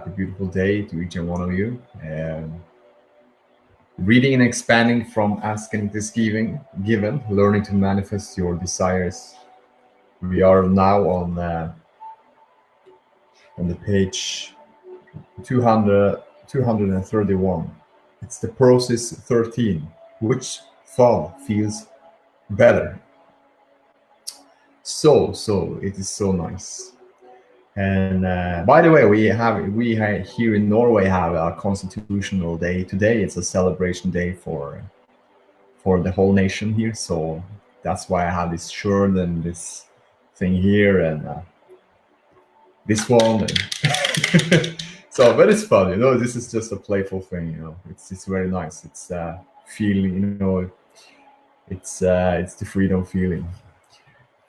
happy, beautiful day to each and one of you. Reading and expanding from asking it is given, learning to manifest your desires. We are now on the page 231. It's the process 13. Which thought feels better? So it is so nice. And by the way, here in Norway have a constitutional day today. It's a celebration day for the whole nation here. So that's why I have this shirt and this thing here and this one. And so, but it's fun, This is just a playful thing, It's very nice. It's feeling, It's the freedom feeling,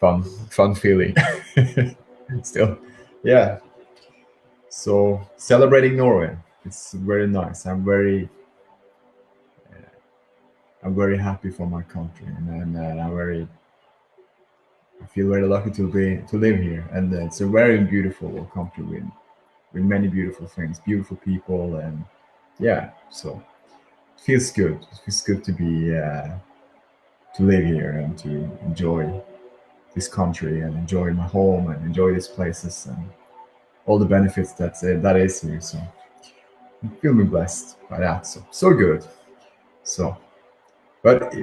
fun feeling. Still, yeah. So celebrating Norway, it's very nice. I'm very happy for my country, and I feel very lucky to live here. And it's a very beautiful country with many beautiful things, beautiful people, and yeah. So it feels good. It feels good to be to live here and to enjoy this country and enjoy my home and enjoy these places and all the benefits that is here. So I'm feeling blessed by that. So good. So, but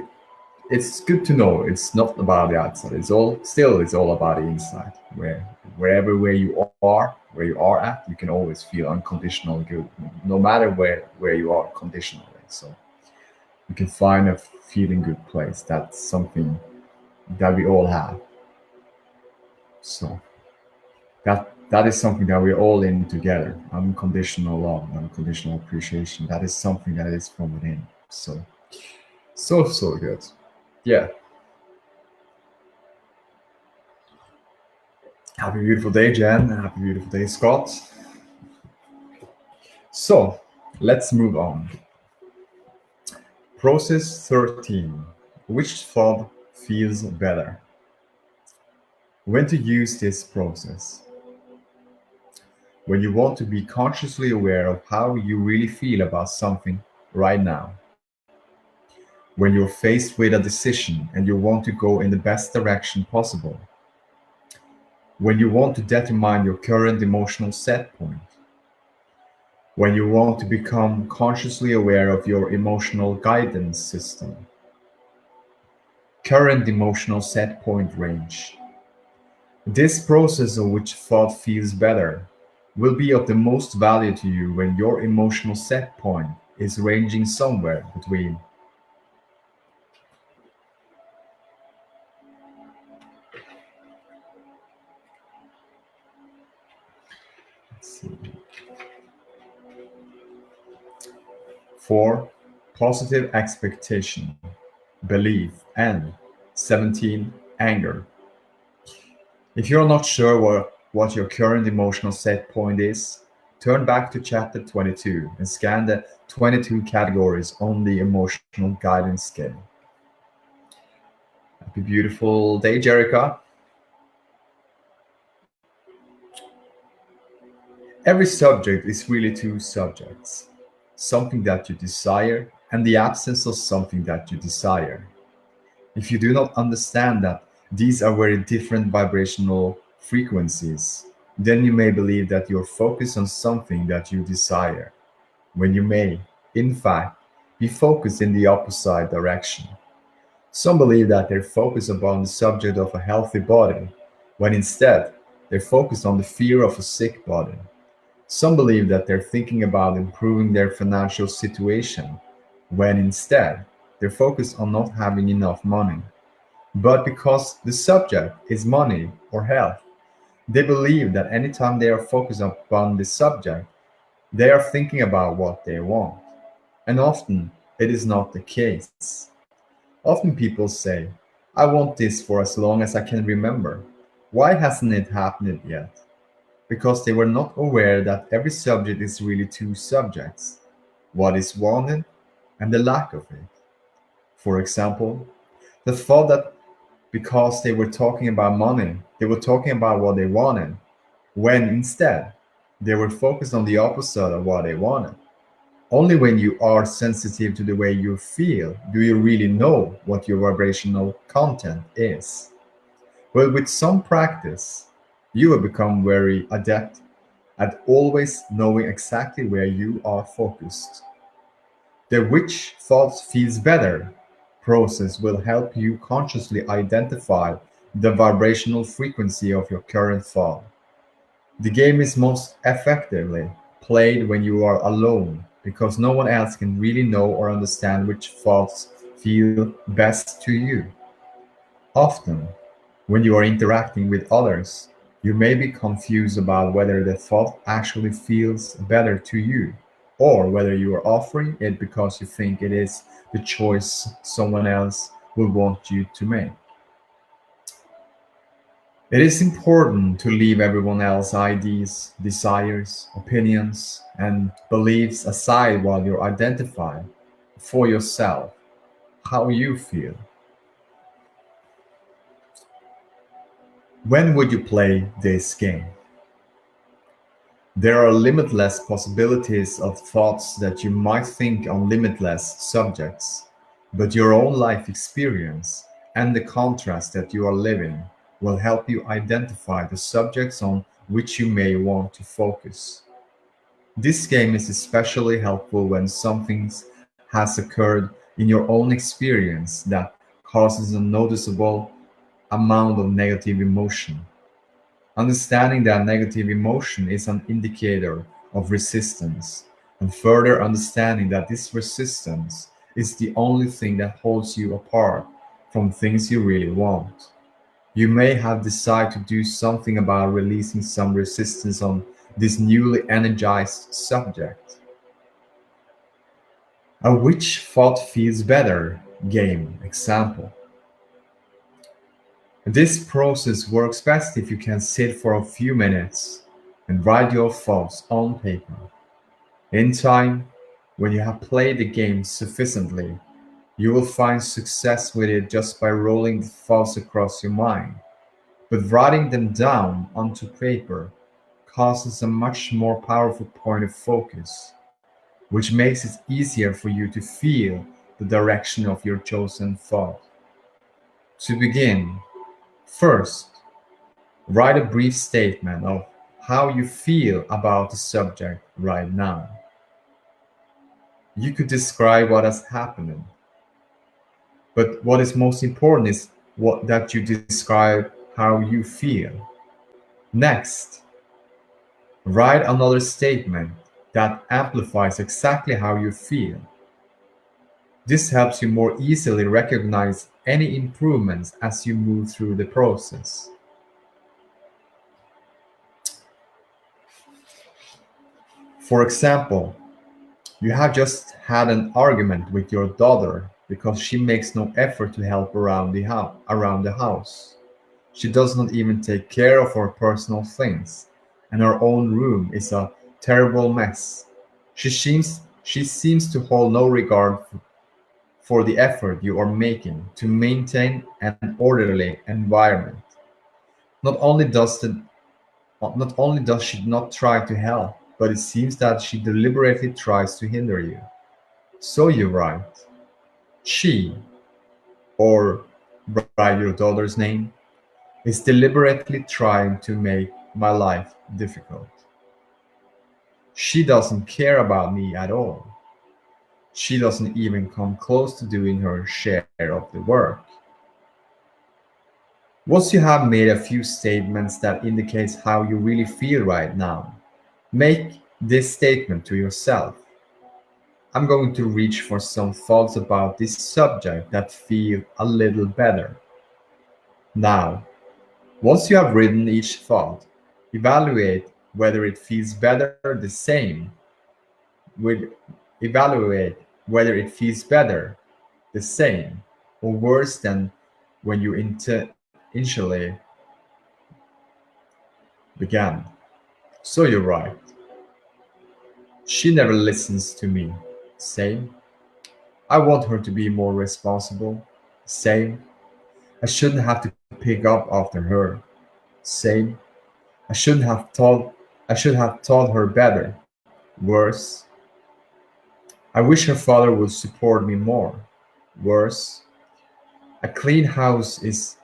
it's good to know it's not about the outside. It's all about the inside. Where you are at, you can always feel unconditional good, no matter where you are conditionally. So you can find a feeling good place. That's something that we all have. So that is something that we're all in together. Unconditional love, unconditional appreciation. That is something that is from within. So good. Yeah. Happy beautiful day, Jen. Happy beautiful day, Scott. So let's move on. Process 13. Which thought feels better? When to use this process? When you want to be consciously aware of how you really feel about something right now. When you're faced with a decision and you want to go in the best direction possible. When you want to determine your current emotional set point. When you want to become consciously aware of your emotional guidance system. Current emotional set point range. This process of which thought feels better will be of the most value to you when your emotional set point is ranging somewhere between let's see, 4 positive expectation, belief, and 17 anger. If you're not sure what your current emotional set point is, turn back to chapter 22 and scan the 22 categories on the emotional guidance scale. Happy beautiful day, Jerica. Every subject is really 2 subjects. Something that you desire and the absence of something that you desire. If you do not understand that these are very different vibrational frequencies, then you may believe that you're focused on something that you desire, when you may, in fact, be focused in the opposite direction. Some believe that they're focused upon the subject of a healthy body, when instead they're focused on the fear of a sick body. Some believe that they're thinking about improving their financial situation, when instead they're focused on not having enough money. But because the subject is money or health, they believe that anytime they are focused upon the subject, they are thinking about what they want. And often it is not the case. Often people say, I want this for as long as I can remember. Why hasn't it happened yet? Because they were not aware that every subject is really 2 subjects, what is wanted and the lack of it. For example, the thought that because they were talking about money, they were talking about what they wanted, when instead They were focused on the opposite of what they wanted. Only when you are sensitive to the way you feel do you really know what your vibrational content is. But with some practice, you will become very adept at always knowing exactly where you are focused. The which thought feels better process will help you consciously identify the vibrational frequency of your current thought. The game is most effectively played when you are alone because no one else can really know or understand which thoughts feel best to you. Often, when you are interacting with others, you may be confused about whether the thought actually feels better to you or whether you are offering it because you think it is the choice someone else will want you to make. It is important to leave everyone else's ideas, desires, opinions, and beliefs aside while you identify for yourself how you feel. When would you play this game? There are limitless possibilities of thoughts that you might think on limitless subjects, but your own life experience and the contrast that you are living will help you identify the subjects on which you may want to focus. This game is especially helpful when something has occurred in your own experience that causes a noticeable amount of negative emotion. Understanding that negative emotion is an indicator of resistance, and further understanding that this resistance is the only thing that holds you apart from things you really want. You may have decided to do something about releasing some resistance on this newly energized subject. A which thought feels better game example. This process works best if you can sit for a few minutes and write your thoughts on paper. In time, when you have played the game sufficiently, you will find success with it just by rolling the thoughts across your mind. But writing them down onto paper causes a much more powerful point of focus, which makes it easier for you to feel the direction of your chosen thought. To begin, first, write a brief statement of how you feel about the subject right now. You could describe what has happened, but what is most important is what that you describe how you feel. Next, write another statement that amplifies exactly how you feel. This helps you more easily recognize any improvements as you move through the process. For example, you have just had an argument with your daughter because she makes no effort to help around the house. She does not even take care of her personal things, and her own room is a terrible mess. She seems to hold no regard for the effort you are making to maintain an orderly environment. Not only does the Not only does she not try to help, but it seems that she deliberately tries to hinder you. So you write, she, or write your daughter's name, is deliberately trying to make my life difficult. She doesn't care about me at all. She doesn't even come close to doing her share of the work. Once you have made a few statements that indicates how you really feel right now, make this statement to yourself. I'm going to reach for some thoughts about this subject that feel a little better. Now, once you have written each thought, evaluate whether it feels better the same with evaluate whether it feels better, the same, or worse than when you initially began. So you're right. She never listens to me. Same. I want her to be more responsible. Same. I shouldn't have to pick up after her. Same. I shouldn't have told I should have taught her better. Worse, I wish her father would support me more. Worse, a clean house is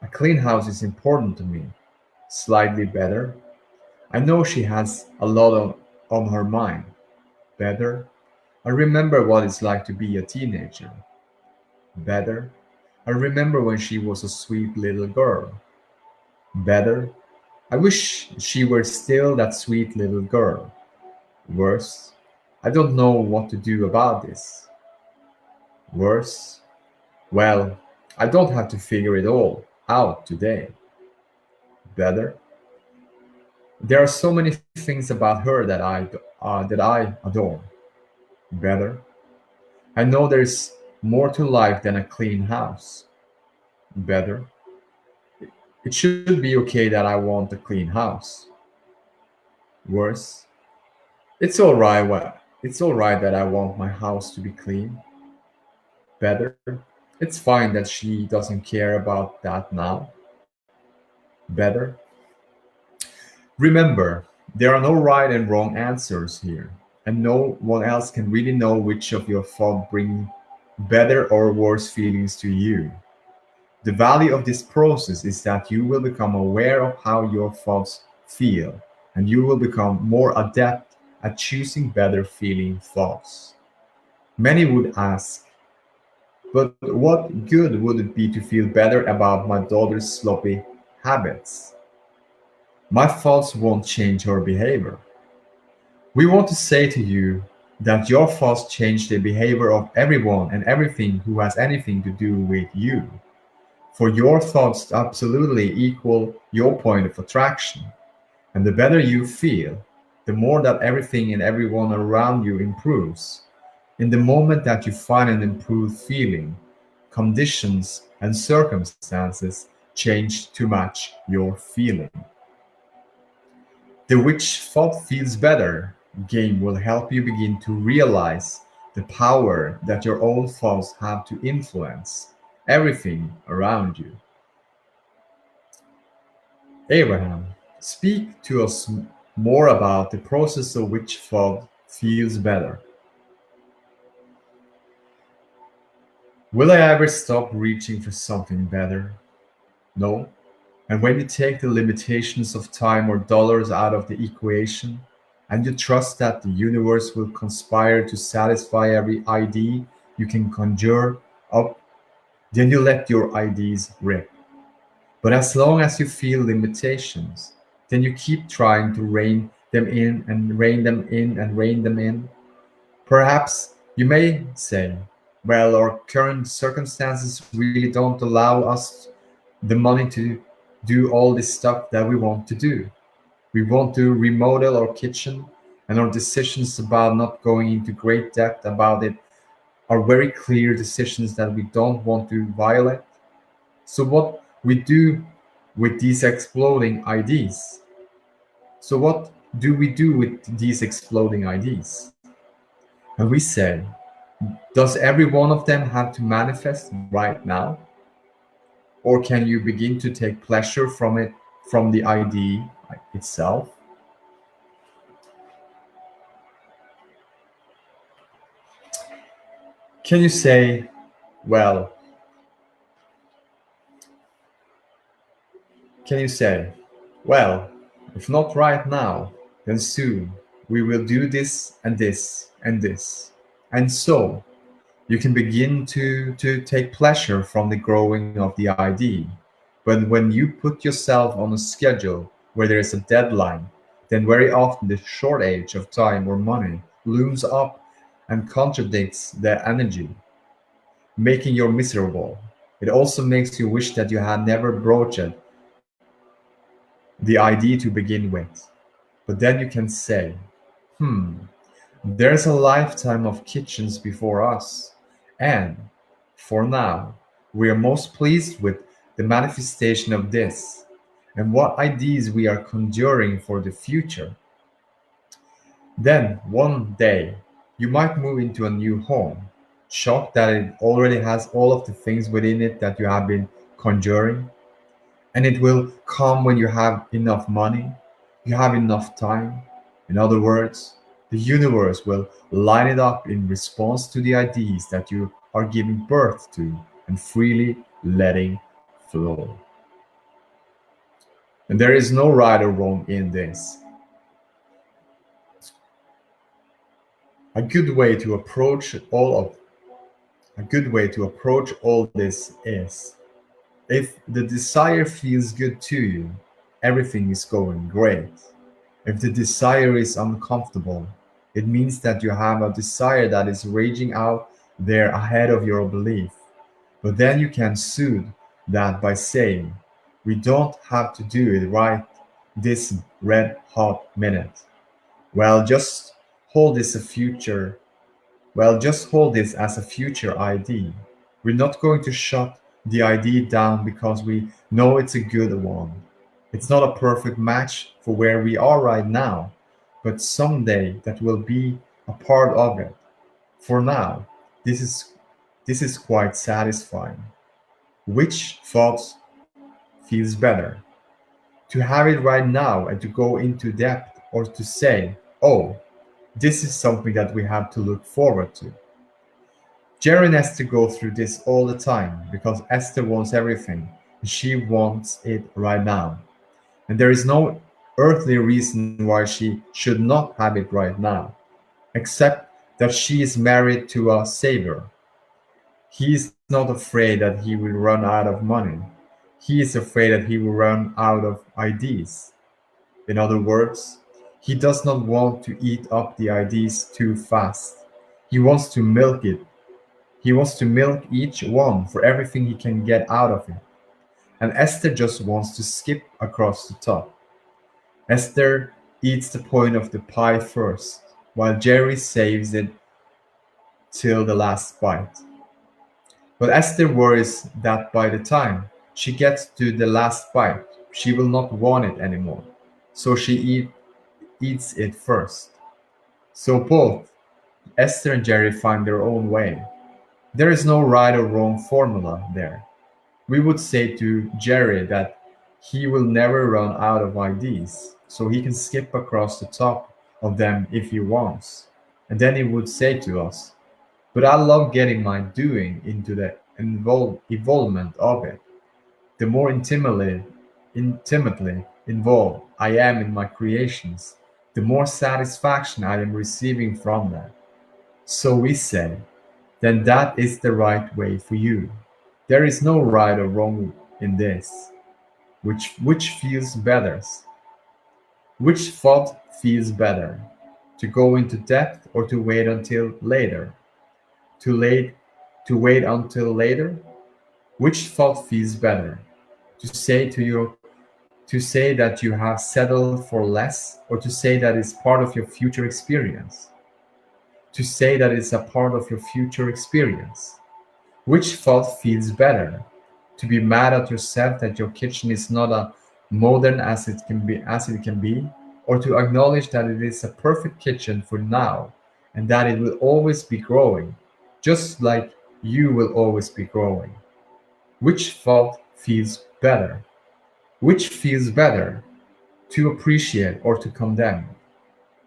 a clean house is important to me. Slightly better. I know she has a lot on her mind. Better. I remember what it's like to be a teenager. Better. I remember when she was a sweet little girl. Better. I wish she were still that sweet little girl. Worse. I don't know what to do about this. Worse. Well, I don't have to figure it all out today. Better. There are so many things about her that I adore. Better. I know there's more to life than a clean house. Better. It should be okay that I want a clean house. Worse. It's all right. It's all right that I want my house to be clean. Better. It's fine that she doesn't care about that now. Better. Remember, there are no right and wrong answers here, and no one else can really know which of your thoughts bring better or worse feelings to you. The value of this process is that you will become aware of how your thoughts feel, and you will become more adept at choosing better feeling thoughts. Many would ask, but what good would it be to feel better about my daughter's sloppy habits? My thoughts won't change her behavior. We want to say to you that your thoughts change the behavior of everyone and everything who has anything to do with you. For your thoughts absolutely equal your point of attraction. And the better you feel, the more that everything and everyone around you improves. In the moment that you find an improved feeling, conditions and circumstances change to match your feeling. The Which Thought Feels Better game will help you begin to realize the power that your own thoughts have to influence everything around you. Abraham, speak to us more about the process of which thought feels better. Will I ever stop reaching for something better? No. And when you take the limitations of time or dollars out of the equation, and you trust that the universe will conspire to satisfy every idea you can conjure up, then you let your ideas rip. But as long as you feel limitations, then you keep trying to rein them in and rein them in and rein them in. Perhaps you may say, well, our current circumstances really don't allow us the money to do all this stuff that we want to do. We want to remodel our kitchen, and our decisions about not going into great depth about it are very clear decisions that we don't want to violate. So what we do with these exploding ideas? So what do we do with these exploding ideas? And we say, does every one of them have to manifest right now? Or can you begin to take pleasure from it, from the idea itself? Can you say, well, can you say, well, if not right now, then soon we will do this and this and this. And so you can begin to take pleasure from the growing of the idea. But when you put yourself on a schedule where there is a deadline, then very often the shortage of time or money looms up and contradicts the energy, making you miserable. It also makes you wish that you had never broached the idea to begin with. But then you can say, hmm, there's a lifetime of kitchens before us. And for now, we are most pleased with the manifestation of this and what ideas we are conjuring for the future. Then, one day, you might move into a new home, shocked that it already has all of the things within it that you have been conjuring. And it will come when you have enough money, You have enough time. In other words, the universe will line it up in response to the ideas that you are giving birth to and freely letting flow. And there is no right or wrong in this. A good way to approach all of a good way to approach all this is, if the desire feels good to you, everything is going great. If the desire is uncomfortable, it means that you have a desire that is raging out there ahead of your belief. But then you can soothe that by saying, we don't have to do it right this red hot minute. Well, just hold this a future. Well, just hold this as a future ID. We're not going to shut the ID down because we know it's a good one. It's not a perfect match for where we are right now, but someday that will be a part of it. For now, this is this is quite satisfying. Which thoughts feels better? To have it right now and to go into depth, or to say, oh, this is something that we have to look forward to. Jerry and Esther go through this all the time because Esther wants everything and she wants it right now. And there is no earthly reason why she should not have it right now, except that she is married to a savior. He is not afraid that he will run out of money. He is afraid that he will run out of ideas. In other words, he does not want to eat up the ideas too fast. He wants to milk it. He wants to milk each one for everything he can get out of it. And Esther just wants to skip across the top. Esther eats the point of the pie first, while Jerry saves it till the last bite. But Esther worries that by the time she gets to the last bite, she will not want it anymore. So eats it first. So both Esther and Jerry find their own way. There is no right or wrong formula there. We would say to Jerry that he will never run out of ideas, so he can skip across the top of them if he wants. And then he would say to us, but I love getting my doing into the involvement of it. The more intimately involved I am in my creations, the more satisfaction I am receiving from them. So we say, then that is the right way for you. There is no right or wrong in this. Which feels better? Which thought feels better? To go into depth or to wait until later? Too late to wait until later? Which thought feels better? To say to you to say that you have settled for less, or to say that it's part of your future experience? To say that it's a part of your future experience. Which thought feels better? To be mad at yourself that your kitchen is not as modern as it can be, or to acknowledge that it is a perfect kitchen for now and that it will always be growing, just like you will always be growing. Which thought feels better? Which feels better? To appreciate or to condemn?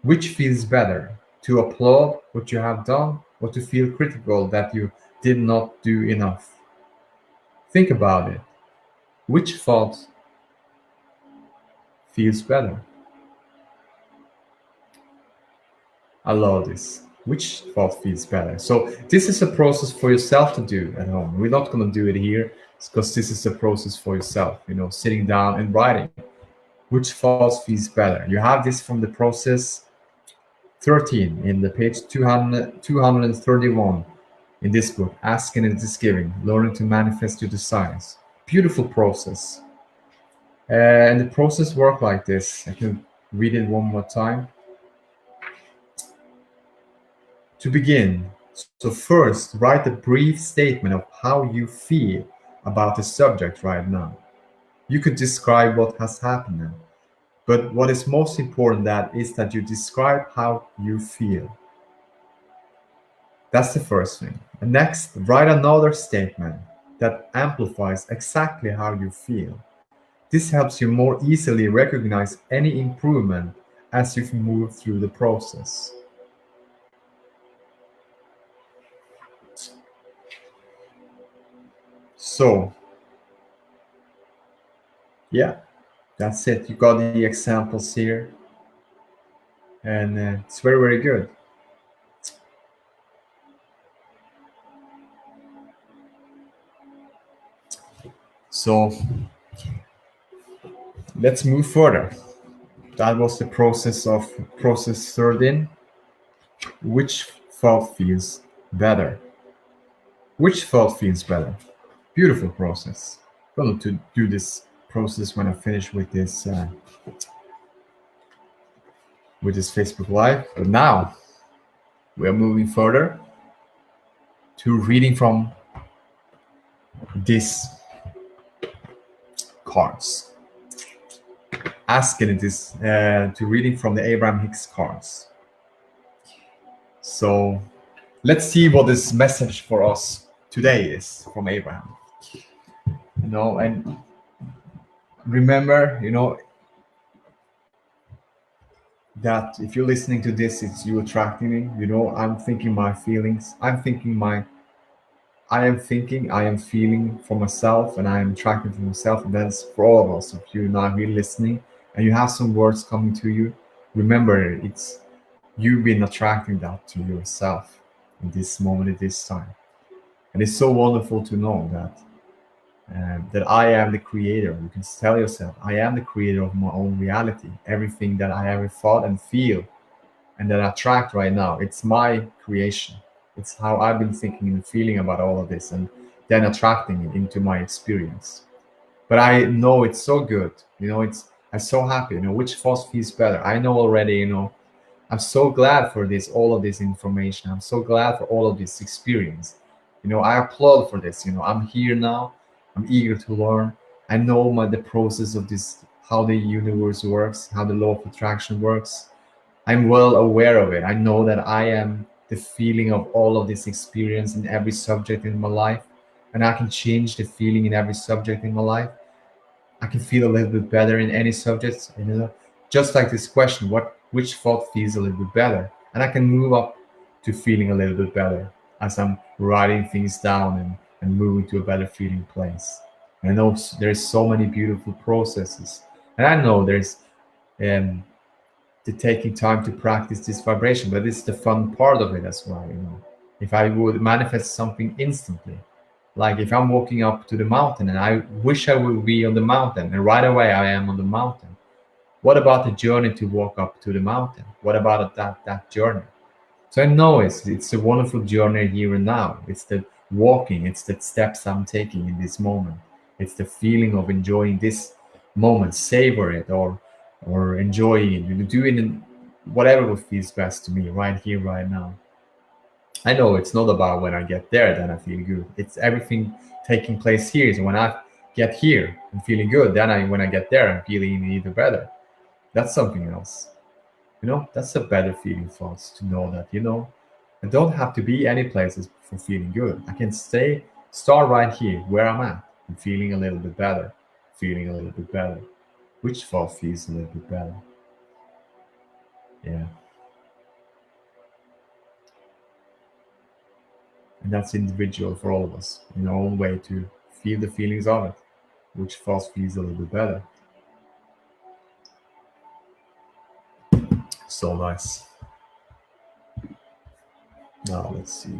Which feels better? To applaud what you have done or to feel critical that you did not do enough? Think about it. Which thought feels better? I love this. Which thought feels better? So this is a process for yourself to do at home. We're not going to do it here because this is a process for yourself, sitting down and writing. Which thought feels better? You have this from the process 13 in the page 231 in this book, Asking and It is Giving, Learning to Manifest Your Desires. Beautiful process. And the process works like this. I can read it one more time. To begin, so first, write a brief statement of how you feel about the subject right now. You could describe what has happened, but what is most important that is that you describe how you feel. That's the first thing. And next, write another statement that amplifies exactly how you feel. This helps you more easily recognize any improvement as you move through the process. So, yeah, that's it. You got the examples here, and it's very, very good. So, let's move further. That was the process 13. Which thought feels better? Which thought feels better? Beautiful process. I'm going to do this process when I finish with this Facebook Live. But now we are moving further to reading from these cards. Asking this to reading from the Abraham-Hicks cards. So let's see what this message for us today is from Abraham. And remember, that if you're listening to this, it's you attracting me. I'm thinking my feelings. I am thinking, I am feeling for myself, and I am attracting to myself. And that's for all of us. If you're not really listening and you have some words coming to you, remember it's you've been attracting that to yourself in this moment, at this time. And it's so wonderful to know that I am the creator. You can tell yourself, I am the creator of my own reality. Everything that I ever thought and feel and that I attract right now, it's my creation. It's how I've been thinking and feeling about all of this, and then attracting it into my experience. But I know it's so good. I'm so happy. Which force feels better? I know already. I'm so glad for all of this information. I'm so glad for all of this experience. I applaud for this. I'm here now. I'm eager to learn. I know the process of this, how the universe works, how the law of attraction works. I'm well aware of it. I know that I am the feeling of all of this experience in every subject in my life, and I can change the feeling in every subject in my life. I can feel a little bit better in any subject, just like this question, which thought feels a little bit better? And I can move up to feeling a little bit better as I'm writing things down and moving to a better feeling place. And I know there's so many beautiful processes. And I know there's um, the taking time to practice this vibration, but it's the fun part of it as well. If I would manifest something instantly, like if I'm walking up to the mountain and I wish I would be on the mountain, and right away I am on the mountain. What about the journey to walk up to the mountain? What about that journey? So I know it's a wonderful journey here and now. It's the walking, it's the steps I'm taking in this moment. It's the feeling of enjoying this moment, savor it, or enjoying it, doing whatever feels best to me right here, right now. I know it's not about when I get there that I feel good. It's everything taking place here. So when I get here and feeling good, then when I get there, I'm feeling even better. That's something else. That's a better feeling for us to know that, I don't have to be any places for feeling good. I can start right here where I'm at and feeling a little bit better, feeling a little bit better. Which thought feels a little bit better? Yeah. And that's individual for all of us in our own way to feel the feelings of it. Which thought feels a little bit better? So nice. Now let's see.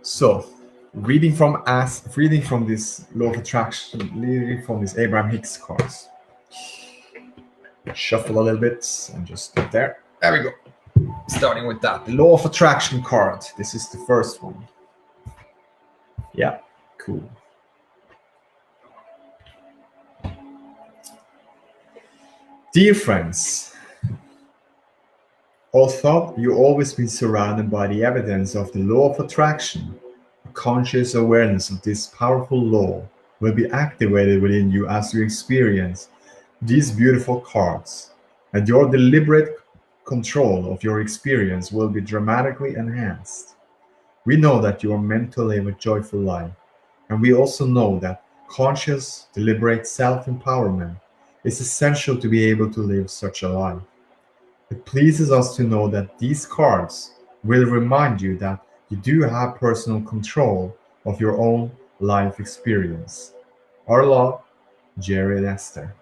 So, reading from this law of attraction, reading from this Abraham-Hicks cards. Shuffle a little bit and just get there. There we go. Starting with that, the law of attraction card. This is the first one. Yeah, cool. Dear friends, although you've always been surrounded by the evidence of the law of attraction, a conscious awareness of this powerful law will be activated within you as you experience these beautiful cards, and your deliberate control of your experience will be dramatically enhanced. We know that you are meant to live a joyful life, and we also know that conscious, deliberate self empowerment is essential to be able to live such a life. It pleases us to know that these cards will remind you that you do have personal control of your own life experience. Our love, Jerry and Esther.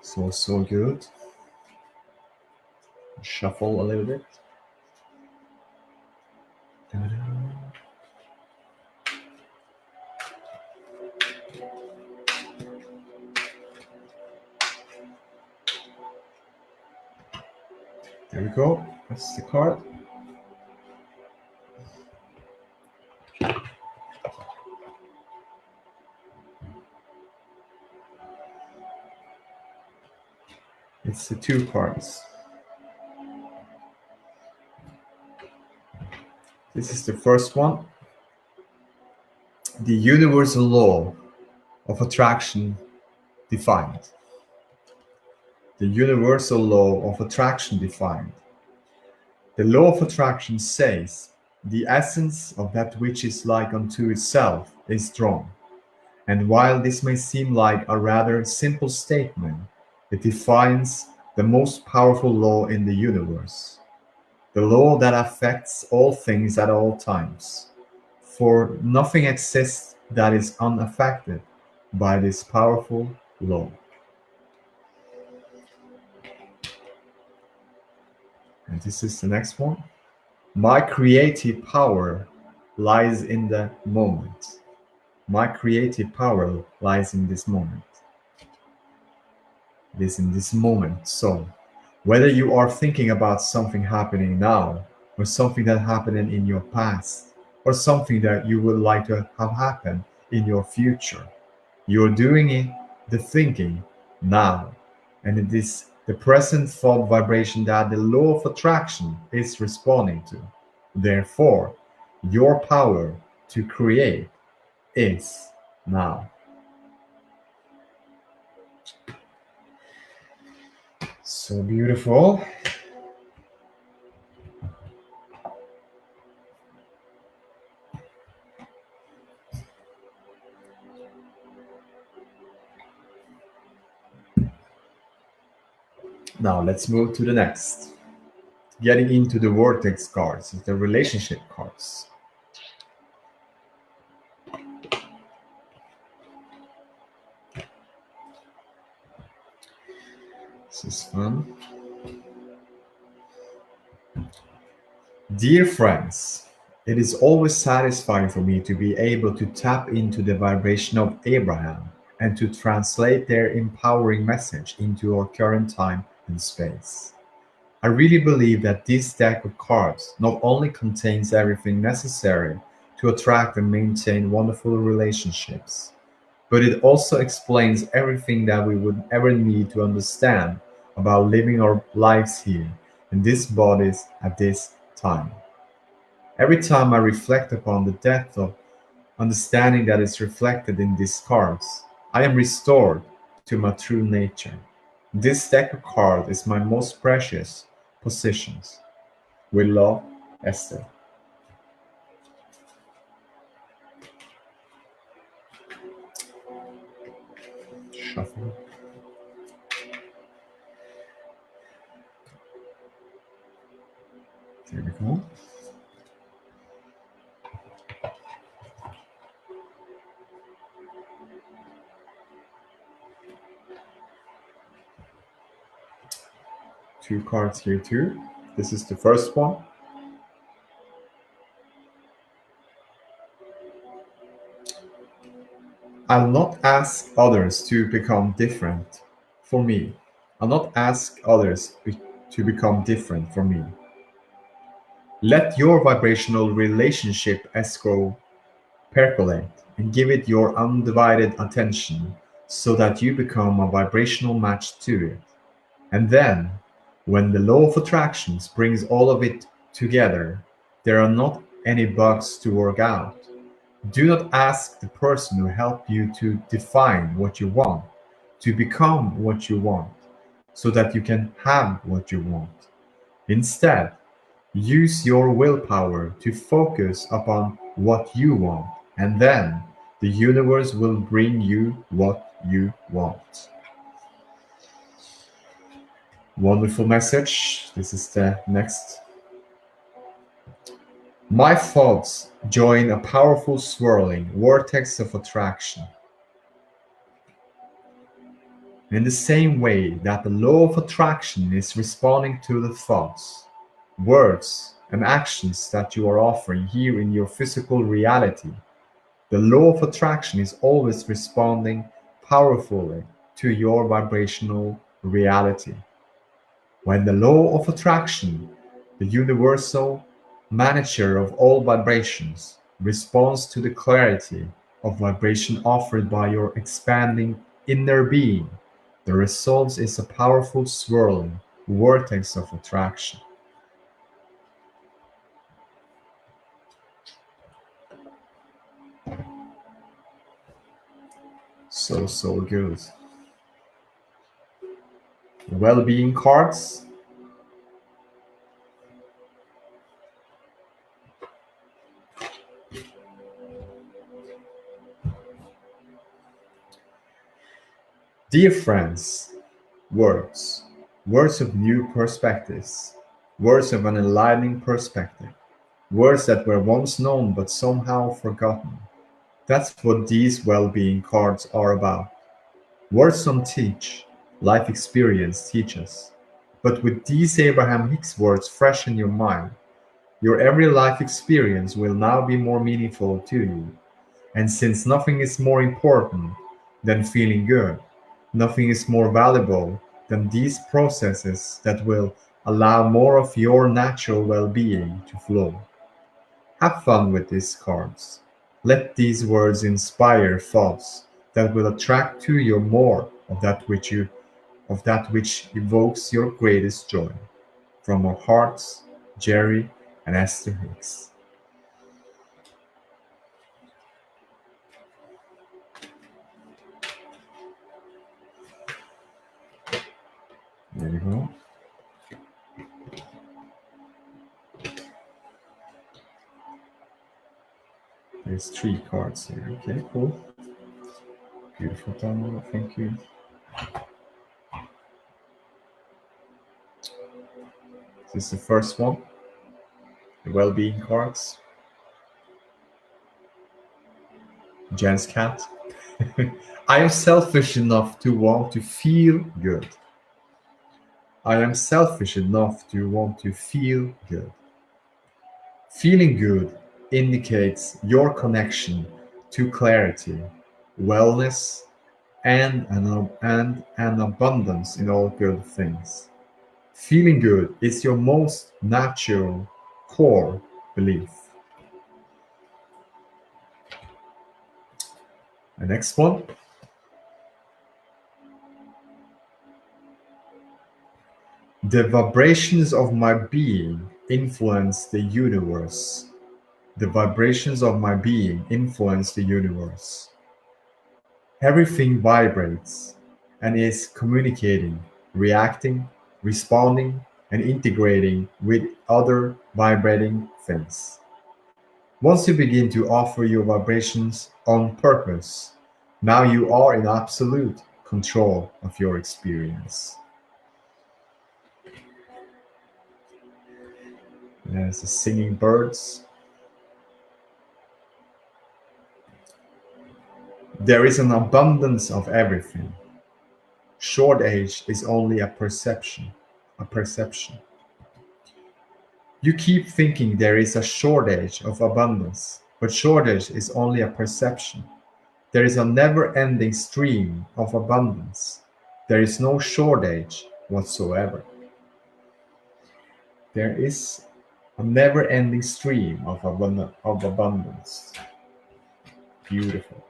So good. Shuffle a little bit. Ta-da. There we go. That's the card. It's the two cards. This is the first one. The universal law of attraction defined. The universal law of attraction defined. The law of attraction says, the essence of that which is like unto itself is strong. And while this may seem like a rather simple statement, it defines the most powerful law in the universe, the law that affects all things at all times. For nothing exists that is unaffected by this powerful law. And this is the next one. My creative power lies in the moment. My creative power lies in this moment. It is in this moment. So, whether you are thinking about something happening now, or something that happened in your past, or something that you would like to have happen in your future, you're doing it, the thinking, now. And it is the present thought vibration that the law of attraction is responding to. Therefore, your power to create is now. So beautiful. Now let's move to the next. Getting into the vortex cards, the relationship cards. This is fun. Dear friends, it is always satisfying for me to be able to tap into the vibration of Abraham and to translate their empowering message into our current time and space. I really believe that this deck of cards not only contains everything necessary to attract and maintain wonderful relationships, but it also explains everything that we would ever need to understand about living our lives here in these bodies at this time. Every time I reflect upon the depth of understanding that is reflected in these cards, I am restored to my true nature. This deck of cards is my most precious possessions. With love, Esther. Shuffle. There we go. Two cards here too. This is the first one. I'll not ask others to become different for me. I'll not ask others to become different from me. Let your vibrational relationship escrow percolate and give it your undivided attention so that you become a vibrational match to it. And then, when the law of attraction brings all of it together, there are not any bugs to work out. Do not ask the person who helped you to define what you want, to become what you want, so that you can have what you want. Instead, use your willpower to focus upon what you want, and then the universe will bring you what you want. Wonderful message. This is the next. My thoughts join a powerful swirling vortex of attraction. In the same way that the law of attraction is responding to the thoughts, words, and actions that you are offering here in your physical reality, the law of attraction is always responding powerfully to your vibrational reality. When the law of attraction, the universal manager of all vibrations, responds to the clarity of vibration offered by your expanding inner being, the result is a powerful swirling vortex of attraction. So good. Well-being cards. Dear friends, words. Words of new perspectives. Words of an enlightening perspective. Words that were once known but somehow forgotten. That's what these well-being cards are about. Words don't teach, life experience teaches. But with these Abraham-Hicks words fresh in your mind, your every life experience will now be more meaningful to you. And since nothing is more important than feeling good, nothing is more valuable than these processes that will allow more of your natural well-being to flow. Have fun with these cards. Let these words inspire thoughts that will attract to you more of that which evokes your greatest joy. From our hearts, Jerry and Esther Hicks. There you go. There's 3 cards here. Okay, cool. Beautiful download. Thank you. This is the first one. The well-being cards. Jen's cat. I am selfish enough to want to feel good. I am selfish enough to want to feel good. Feeling good indicates your connection to clarity, wellness, and an abundance in all good things. Feeling good is your most natural core belief. The next one. The vibrations of my being influence the universe. The vibrations of my being influence the universe. Everything vibrates and is communicating, reacting, responding, and integrating with other vibrating things. Once you begin to offer your vibrations on purpose, now you are in absolute control of your experience. There's the singing birds. There is an abundance of everything. Shortage is only a perception. A perception. You keep thinking there is a shortage of abundance, but shortage is only a perception. There is a never-ending stream of abundance. There is no shortage whatsoever. There is a never-ending stream of abundance. Beautiful.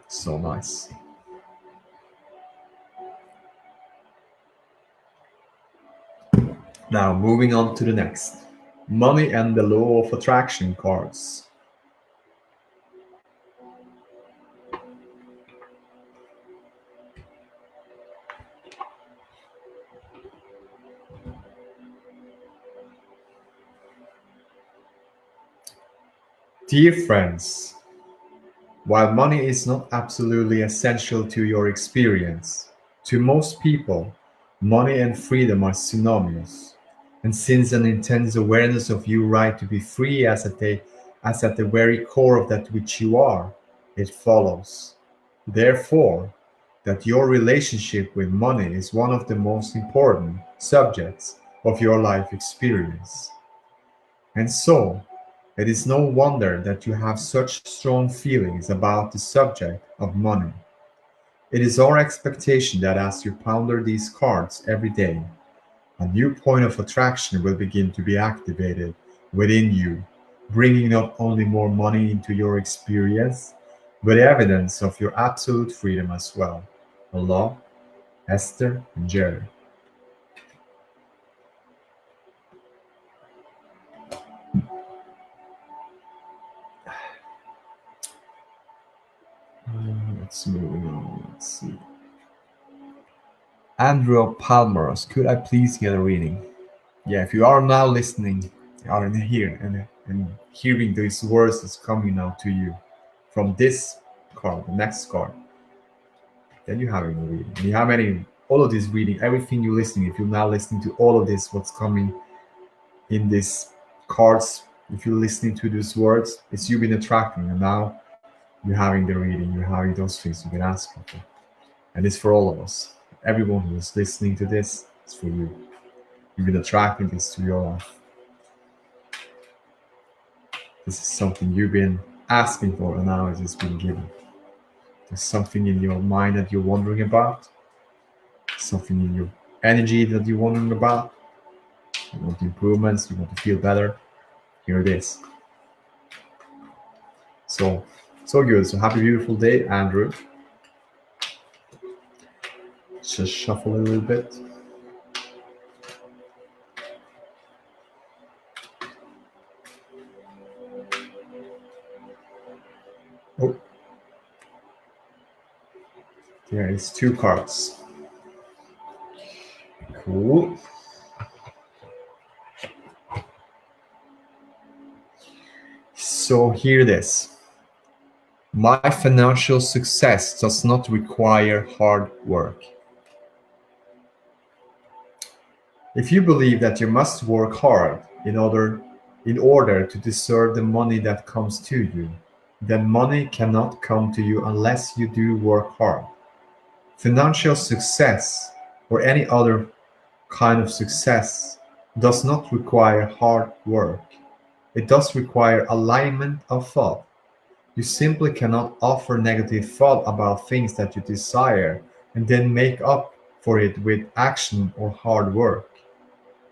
So nice. Now, moving on to the next. Money and the law of attraction cards. Dear friends, while money is not absolutely essential to your experience, to most people, money and freedom are synonymous. And since an intense awareness of your right to be free as at the very core of that which you are, it follows, therefore, that your relationship with money is one of the most important subjects of your life experience. And so, it is no wonder that you have such strong feelings about the subject of money. It is our expectation that as you ponder these cards every day, a new point of attraction will begin to be activated within you, bringing not only more money into your experience, but evidence of your absolute freedom as well. Allah, Esther, and Jerry. Let's move on. Let's see. Andrew Palmeros, could I please get a reading? Yeah, if you are now listening, are in here and hearing these words that's coming out to you from this card, the next card, then you have a reading. You have any all of this reading, everything you're listening. If you're now listening to all of this, what's coming in these cards, if you're listening to these words, it's you been attracting, and now you're having the reading, you're having those things you've been asking for, and it's for all of us. Everyone who is listening to this, it's for you. You've been attracting this to your life. This is something you've been asking for, and now it's just been given. There's something in your mind that you're wondering about, something in your energy that you're wondering about. You want improvements, you want to feel better. Here it is. So good. So happy, beautiful day, Andrew. Just shuffle a little bit. Oh, there is two cards. Cool. So here it is. My financial success does not require hard work. If you believe that you must work hard in order to deserve the money that comes to you, then money cannot come to you unless you do work hard. Financial success or any other kind of success does not require hard work. It does require alignment of thought. You simply cannot offer negative thought about things that you desire and then make up for it with action or hard work.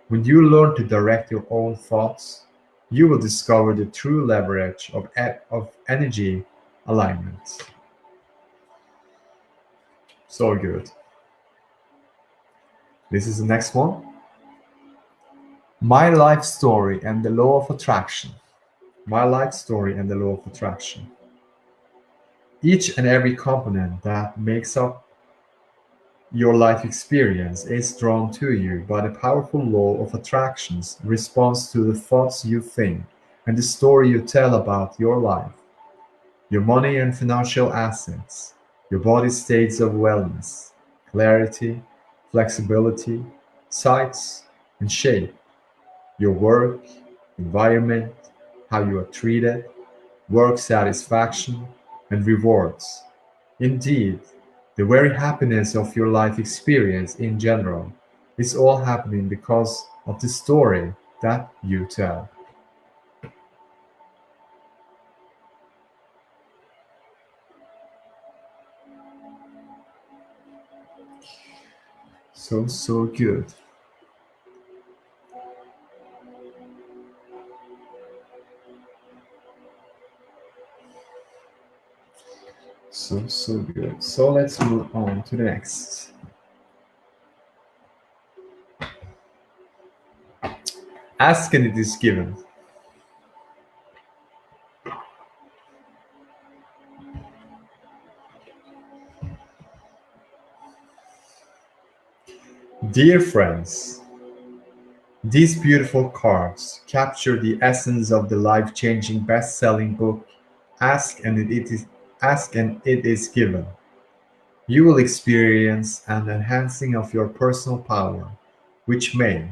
When you learn to direct your own thoughts, you will discover the true leverage of energy alignment. So good. This is the next one. My life story and the law of attraction. My life story and the law of attraction. Each and every component that makes up your life experience is drawn to you by the powerful law of attractions, responds to the thoughts you think and the story you tell about your life, your money and financial assets, your body states of wellness, clarity, flexibility, sights, and shape, your work, environment, how you are treated, work satisfaction, and rewards. Indeed, the very happiness of your life experience in general is all happening because of the story that you tell. So good. So good. So let's move on to the next. Ask and it is given. Dear friends, These beautiful cards capture the essence of the life-changing best-selling book Ask and It Is Given. You will experience an enhancing of your personal power, which may,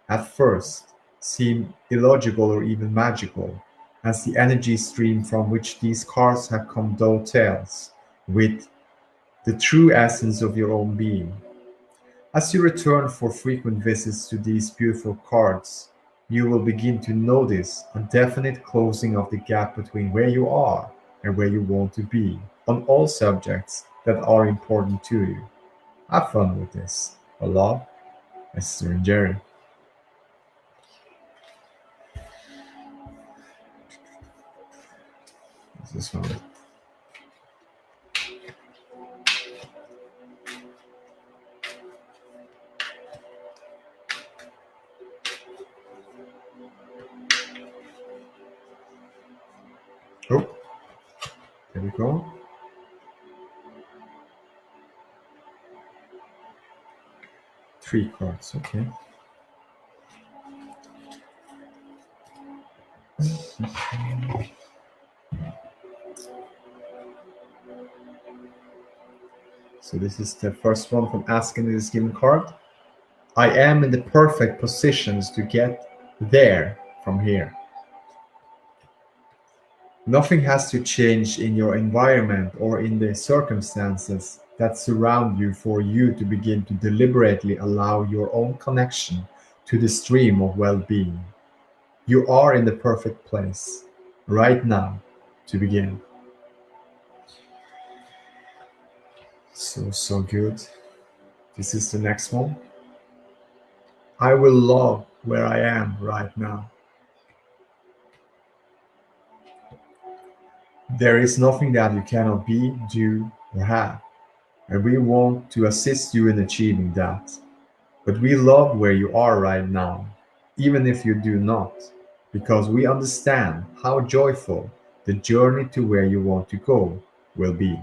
at first, seem illogical or even magical, as the energy stream from which these cards have come dovetails with the true essence of your own being. As you return for frequent visits to these beautiful cards, you will begin to notice a definite closing of the gap between where you are and where you want to be on all subjects that are important to you. Have fun with this. Allah, Esther and Jerry. This is fun. Oh, there we go. Three cards, okay. So this is the first one from asking this given card. I am in the perfect positions to get there from here. Nothing has to change in your environment or in the circumstances that surround you for you to begin to deliberately allow your own connection to the stream of well being. You are in the perfect place right now to begin. So good. This is the next one. I will love where I am right now. There is nothing that you cannot be, do, or have, and we want to assist you in achieving that. But we love where you are right now, even if you do not, because we understand how joyful the journey to where you want to go will be.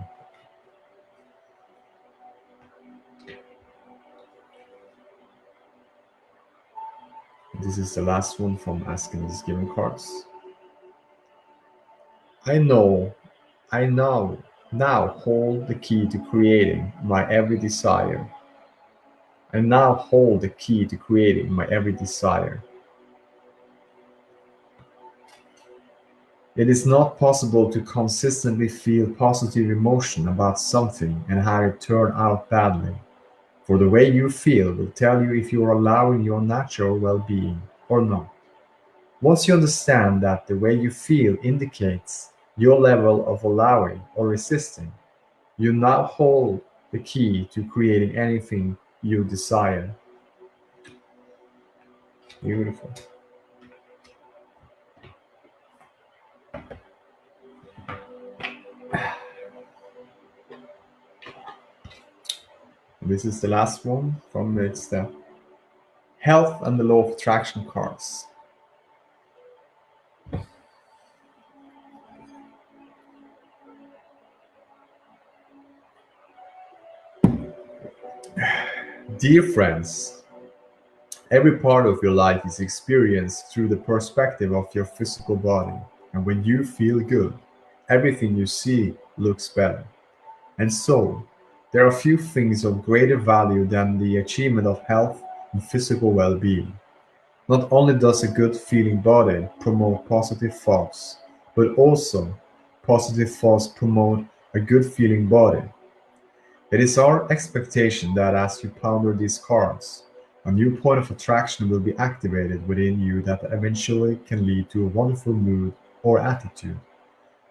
This is the last one from asking these given cards. I know, I now hold the key to creating my every desire. I now hold the key to creating my every desire. It is not possible to consistently feel positive emotion about something and have it turn out badly, for the way you feel will tell you if you are allowing your natural well-being or not. Once you understand that the way you feel indicates your level of allowing or resisting, you now hold the key to creating anything you desire. Beautiful. This is the last one from it's the Health and the Law of Attraction cards. Dear friends, every part of your life is experienced through the perspective of your physical body. And when you feel good, everything you see looks better. And so, there are few things of greater value than the achievement of health and physical well being. Not only does a good feeling body promote positive thoughts, but also positive thoughts promote a good feeling body. It is our expectation that as you ponder these cards, a new point of attraction will be activated within you that eventually can lead to a wonderful mood or attitude.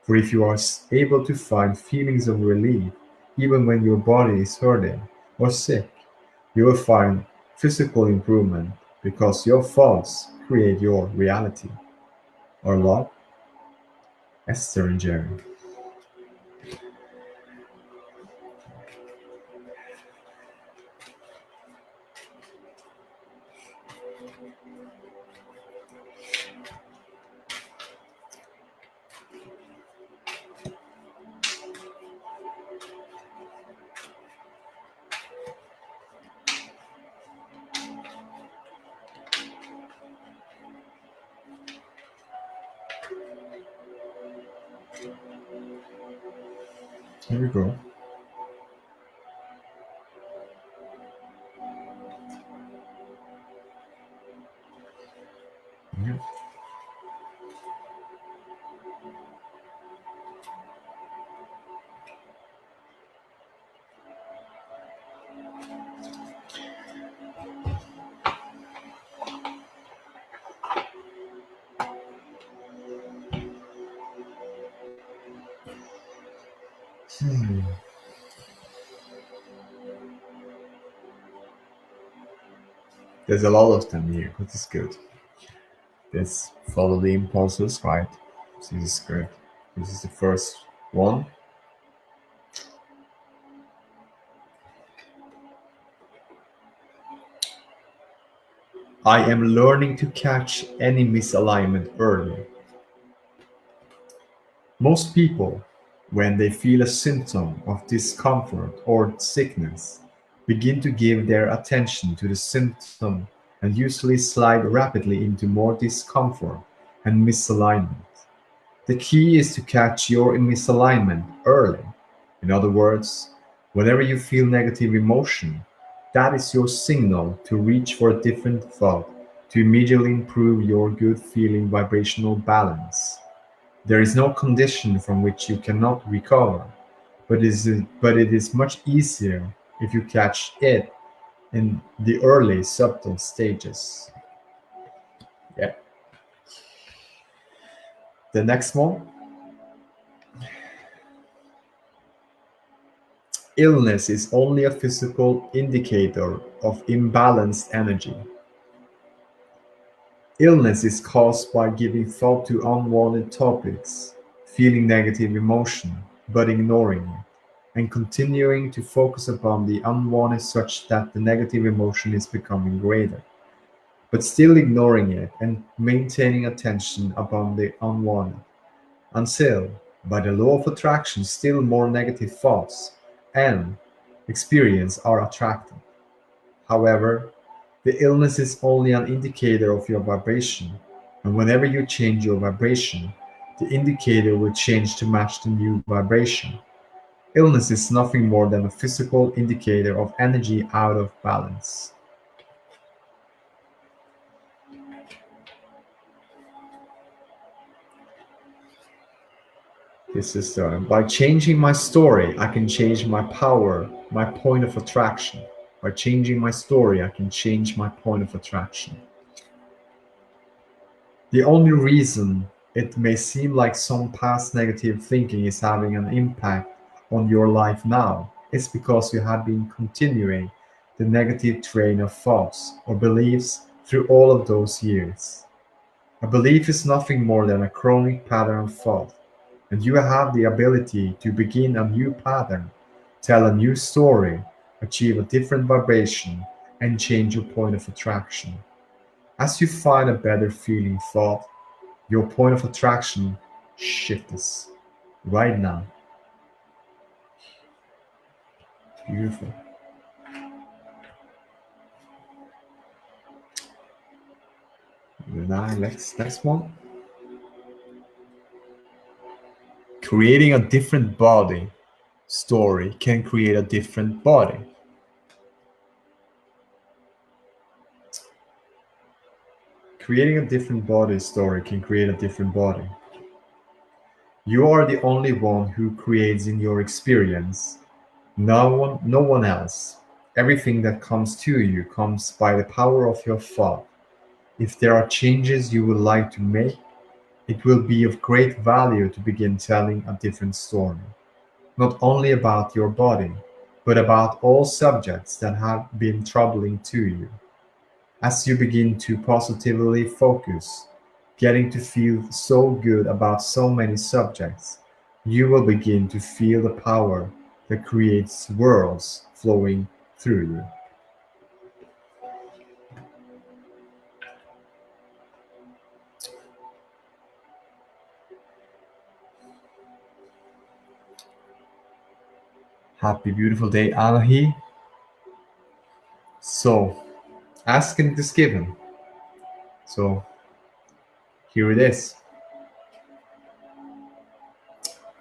For if you are able to find feelings of relief even when your body is hurting or sick, you will find physical improvement because your thoughts create your reality. Or love, Esther and Jerry. Here we go. Yeah. Hmm. There's a lot of them here, which is good. Let's follow the impulses, right? This is good. This is the first one. I am learning to catch any misalignment early. Most people, when they feel a symptom of discomfort or sickness, begin to give their attention to the symptom and usually slide rapidly into more discomfort and misalignment. The key is to catch your misalignment early. In other words, whenever you feel negative emotion, that is your signal to reach for a different thought to immediately improve your good feeling vibrational balance. There is no condition from which you cannot recover, but it is much easier if you catch it in the early subtle stages. Yeah. The next one, illness is only a physical indicator of imbalanced energy. Illness is caused by giving thought to unwanted topics, feeling negative emotion, but ignoring it, and continuing to focus upon the unwanted such that the negative emotion is becoming greater, but still ignoring it and maintaining attention upon the unwanted, until, by the law of attraction, still more negative thoughts and experience are attracted. However, the illness is only an indicator of your vibration, and whenever you change your vibration, the indicator will change to match the new vibration. Illness is nothing more than a physical indicator of energy out of balance. This is by changing my story, I can change my power, my point of attraction. By changing my story, I can change my point of attraction. The only reason it may seem like some past negative thinking is having an impact on your life now is because you have been continuing the negative train of thoughts or beliefs through all of those years. A belief is nothing more than a chronic pattern of thought, and you have the ability to begin a new pattern, tell a new story, achieve a different vibration, and change your point of attraction. As you find a better feeling thought, your point of attraction shifts right now. Beautiful. Now, next one. Creating a different body story can create a different body. Creating a different body story can create a different body. You are the only one who creates in your experience. No one else. Everything that comes to you comes by the power of your thought. If there are changes you would like to make, it will be of great value to begin telling a different story, not only about your body, but about all subjects that have been troubling to you. As you begin to positively focus, getting to feel so good about so many subjects, you will begin to feel the power that creates worlds flowing through you. Happy, beautiful day, Anahi. So, asking is given. So, here it is.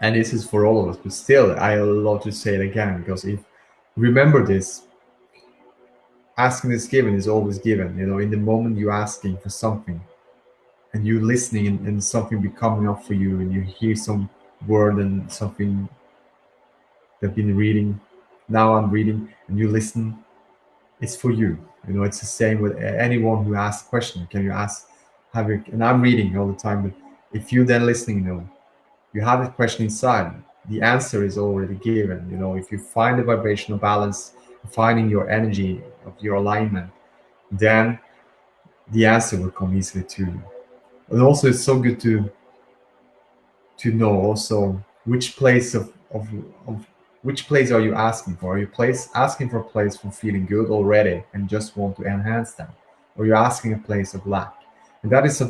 And this is for all of us, but still, I love to say it again, because if remember this, asking is given is always given. In the moment you're asking for something and you're listening, and something be coming up for you, and you hear some word and something that been reading, now I'm reading, and you listen, it's for you. It's the same with anyone who asks question. Can you ask, and I'm reading all the time, but if you then listening, you have a question inside, the answer is already given. If you find the vibrational balance, finding your energy of your alignment, then the answer will come easily to you. And also, it's so good to know also which place of which place are you asking for. Are you asking for a place for feeling good already and just want to enhance that, or you're asking a place of lack? And that is a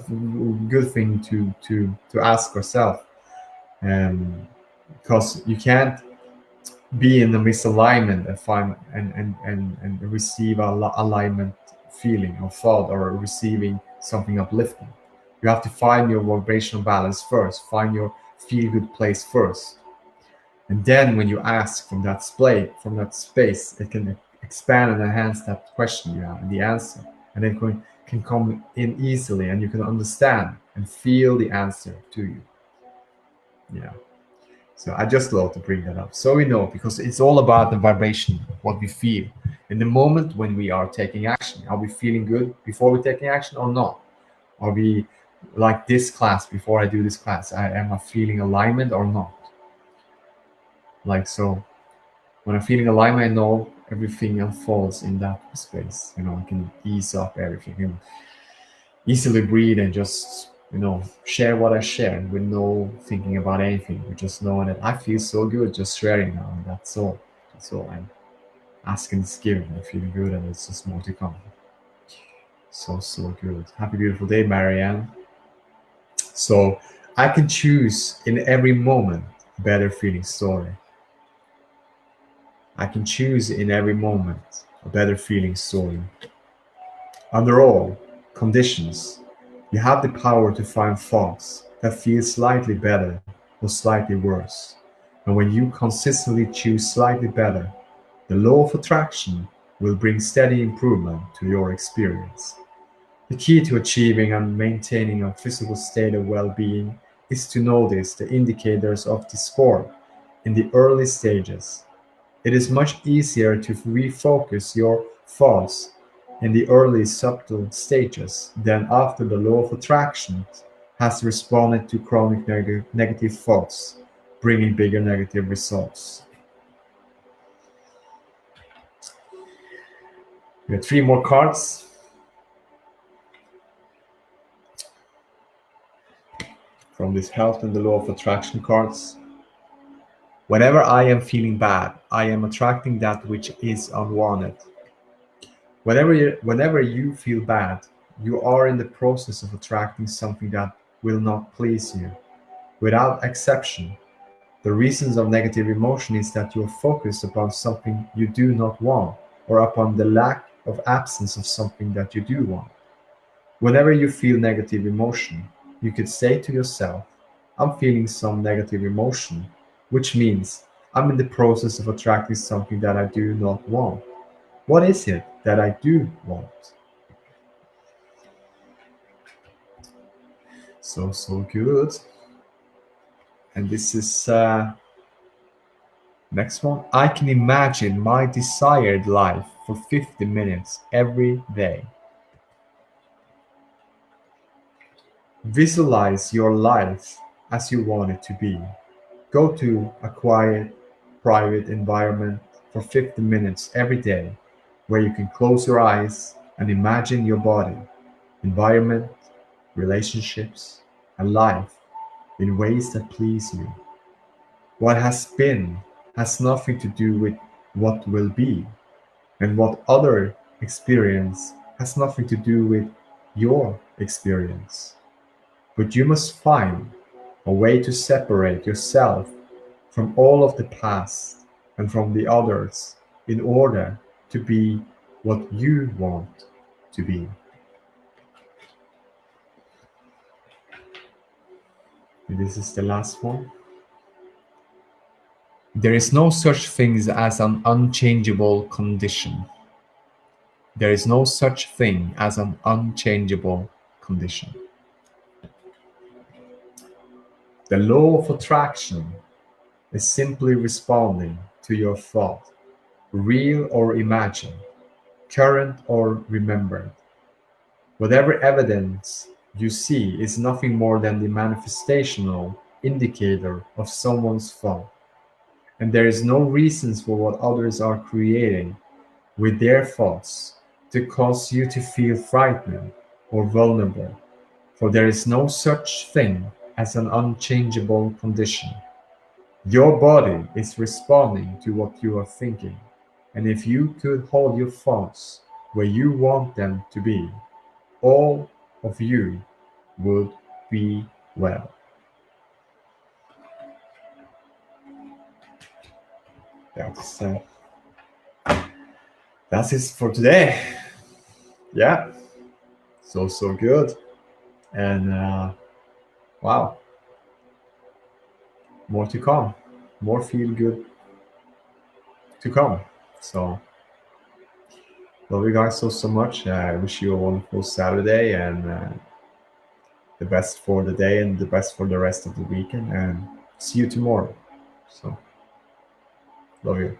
good thing to ask yourself, because you can't be in the misalignment and find and receive alignment feeling or thought, or receiving something uplifting. You have to find your vibrational balance first, find your feel good place first, and then when you ask from that space, it can expand and enhance that question you have and the answer, and then can come in easily, and you can understand and feel the answer to you. Yeah. So I just love to bring that up, so we know, because it's all about the vibration, what we feel in the moment when we are taking action. Are we feeling good before we're taking action or not? Are we like this class, before I do this class, am I feeling alignment or not? Like, so when I'm feeling alignment, I know everything unfolds in that space. I can ease up everything and easily breathe, and just share what I share with no thinking about anything. We just know that I feel so good just sharing now, and that's all I'm asking is given. I'm feeling good, and it's just more to come. So good. Happy beautiful day, Marianne. So I can choose in every moment a better feeling story. I can choose in every moment a better feeling story. Under all conditions, you have the power to find thoughts that feel slightly better or slightly worse. And when you consistently choose slightly better, the law of attraction will bring steady improvement to your experience. The key to achieving and maintaining a physical state of well-being is to notice the indicators of discord in the early stages. It is much easier to refocus your thoughts in the early subtle stages than after the law of attraction has responded to chronic negative thoughts, bringing bigger negative results. We have three more cards from this health and the law of attraction cards. Whenever I am feeling bad, I am attracting that which is unwanted. Whenever you feel bad, you are in the process of attracting something that will not please you. Without exception, the reasons of negative emotion is that you are focused upon something you do not want, or upon the lack of absence of something that you do want. Whenever you feel negative emotion, you could say to yourself, I'm feeling some negative emotion, which means I'm in the process of attracting something that I do not want. What is it that I do want? So good. And this is next one. I can imagine my desired life for 50 minutes every day. Visualize your life as you want it to be. Go to a quiet, private environment for 50 minutes every day where you can close your eyes and imagine your body, environment, relationships, and life in ways that please you. What has been has nothing to do with what will be, and what other experience has nothing to do with your experience. But you must find a way to separate yourself from all of the past and from the others in order to be what you want to be. And this is the last one. There is no such thing as an unchangeable condition. There is no such thing as an unchangeable condition. The law of attraction is simply responding to your thought, real or imagined, current or remembered. Whatever evidence you see is nothing more than the manifestational indicator of someone's thought, and there is no reasons for what others are creating with their thoughts to cause you to feel frightened or vulnerable, for there is no such thing as an unchangeable condition. Your body is responding to what you are thinking, and if you could hold your thoughts where you want them to be, all of you would be well. That's uh, that's it for today. Yeah, so good, and wow, more to come, more feel good to come. So love you guys so much. I wish you a wonderful Saturday and the best for the day and the best for the rest of the weekend. And see you tomorrow. So love you.